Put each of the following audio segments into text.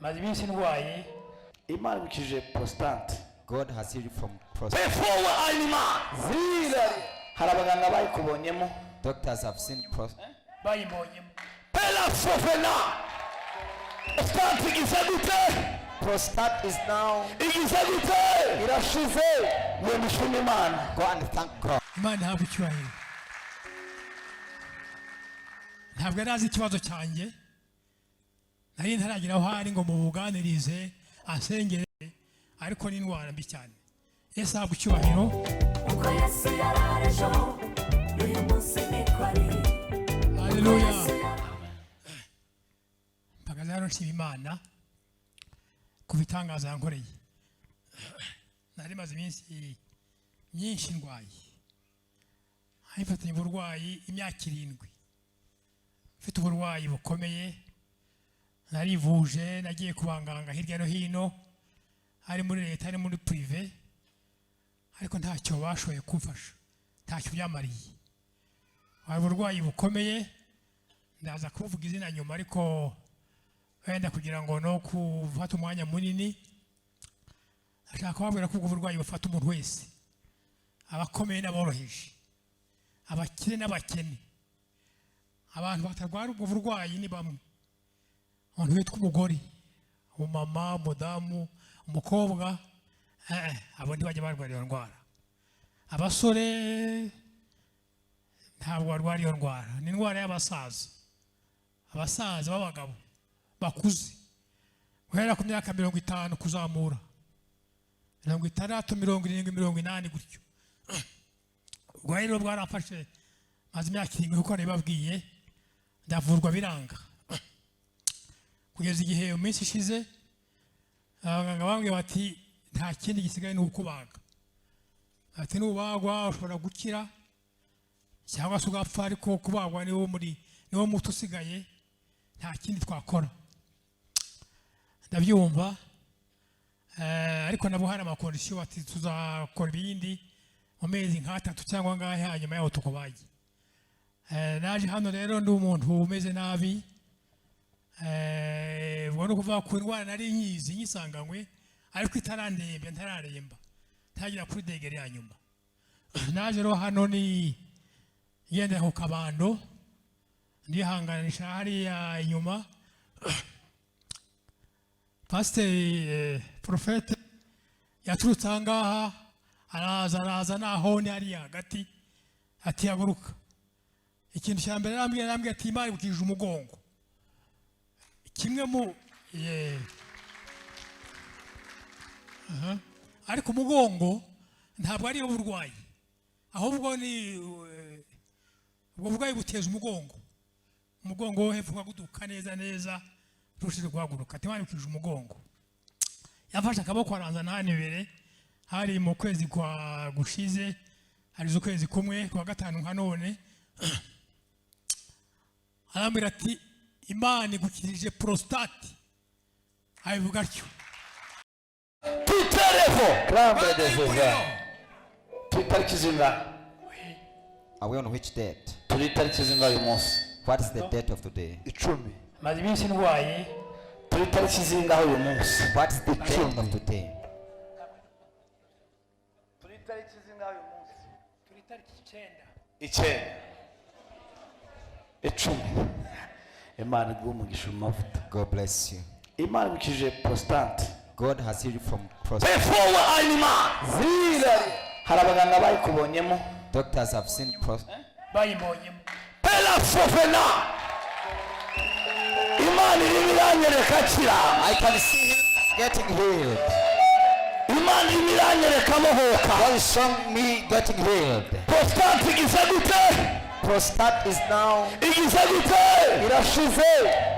maze iminsi ndwaye. Imana ibukije prostate. God has healed you from prostate. Before anima zira hari abaganga bayikubonyemo. Doctors have seen prostate. Bayibonyemo. Pela sofena. Prostate igizagute. Prostate is now. Igizagute. Irashize. Yemishima Imana. Go and thank God. Imana ntabwo icyubahiro. Ntabwo arazi ikibazo cyanjye. Nari ntaragira aho ari ngo mubuganirize asengere ariko ni indwara mbi cyane. Yesu ntabwo icyubahiro. Uko Yesu yararejo uyu munsi ni kuri. Haleluya. Mpagaze hano nshima Imana ku bitangaza yankoreye. Nari maze iminsi myinshi ndwaye. Hayifatanye uburwayi imyaka 7. Mfite uburwayi bukomeye. Narivuje nagiye kubanganga hirya no hino. Hari muri leta hari muri privé. Ariko ntacyo bashoboye kumfasha. Ntacyo byamariye. Hari uburwayi bukomeye. Ndaza kuvuga izina nyuma ariko wenda kugira ngo no kufata umwanya munini. Ashaka kubabwira ko ubwo burwayi bufata umuntu wese. Abakomeye n'aboroheje. Abakire n'abakene. Abantu batarwara ubwo burwayi ni bamwe. Umuntu witwa umugore, umumama, umudamu, umukobwa, abo ntibajya barwara iyo ndwara. Abasore ntabwo barwara iyo ndwara. Ni indwara y'abasaza. Abasaza b'abagabo bakuze. Guhera ku myaka 50 kuzamura. 60, 70, 80 gutyo. Ubwo rero bwarafashe maze imyaka 7 uko nabibabwiye ndavurwa biranga. Kugeza igihe umunsi ishize abaganga bambwiye bati nta kindi gisigaye ni ukubaga. Ati nubagwa ushobora gukira cyangwa se ugapfa ariko kubagwa niwo muti usigaye nta kindi twakora. Ndabyumva ariko nabo hari amakondisiyo bati tuzakora ibindi mu mezi nk'3 cyangwa ngahe hanyuma yaho tukubage. Naje hano rero ndi umuntu umeze nabi. Ubwo kuva ku ndwara nari nyizi nyisanganywe ariko itarandembye ntararemba ntagira kuri degere ya nyuma. Naje rero hano ni yende ku kabando ndihanganisha hariya inyuma. Pastor Prophet yaturutse ahangaha araza naho ni hariya hagati ati haguruka. Ikintu cya mbere arambwira ati Imana ibukije umugongo. Kimwe mu ariko umugongo ntabwo ari uburwayi ahubwo ni ubwo burwayi buteza umugongo wo hepfo guduka neza rushije guhaguruka. Ati Imana ibukije umugongo. Yafashe akaboko aranzana hano imbere hari mu kwezi kwa gushize hari ukwezi kumwe kwa 5 nka none. Arambwira ati Imana igukirije prostate. Ayivuga atyo. Tuterevo clambe de Jésus. Tutariki zinga. Are we on which date? Tutariki zinga uyu munsi. What is the date of today? 10. Maze iminsi ndwaye. Tutariki zinga uyu munsi. What is the date of today? Tutariki zinga uyu munsi. Tutariki 9. 10. Imana umugisha amavuta. God bless you. Imana ibukije prostate. God has healed you from prostate. Before anima zira hari abaganga bayikubonyemo. Doctors have seen prostate. bayibonyemo. Pela sofena. Imana iranyereka kira. I can see him getting healed. Imana iranyereka mohoka. God is showing me getting healed. Prostate igizagute. Prostate is now. Igizagute. Irashize.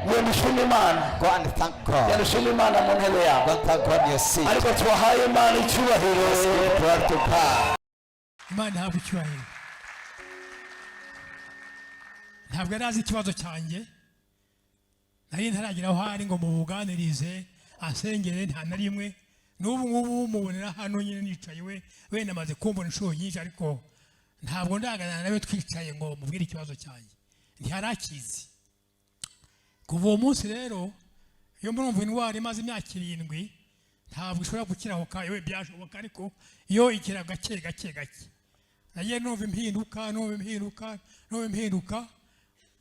Yemishima Imana. Go and thank God. Yemishima Imana mu ntebe yawe. Go and thank God in your seat. Ariko twahaye Imana icyubahiro. Glory to God. Imana ntabwo icyubahiro. Ntabwo arazi ikibazo cyanjye. Nari ntaragira aho ari ngo mubuganirize asengere nta na rimwe. N'ubu ngubu mubonera hano nyine nicaye we namaze kumbona inshuro nyinshi ariko ntabwo ndaganana nawe twicaye ngo mubwire ikibazo cyanjye. Ntiharakize. Kuva uwo munsi rero iyo murumva indwara imaze imyaka 7 ntabwo ishobora gukira aho kayo byashoboka ariko iyo ikira gake nagiye numva impinduka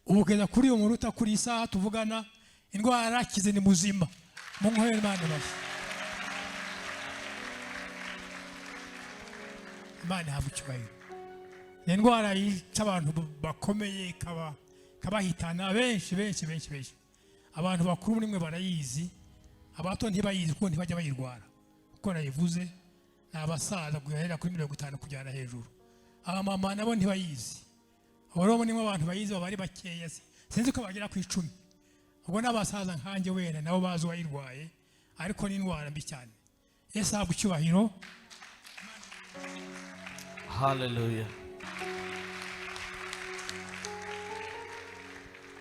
ubugeza kuri uwo muruta kuri isaha tuvugana indwara yarakize ni muzima mu nkoye Imana bashya Imana habukibayo ni indwara yica abantu bakomeye kabahitana benshi abantu bakuru nimwe barayizi abato ntibayizi kuko ntibajya bayirwara kuko nayivuze nabasaza guhera kuri 50 kujyana hejuru abamama nabo ntibayizi aboromo nimwe abantu bayizi bari bakeya sinzi ko bagera ku 10 ubwo nabasaza nkanje wena nabo bazi wayirwaye ariko ni indwara mbi cyane Yesu abucyubahiro Hallelujah.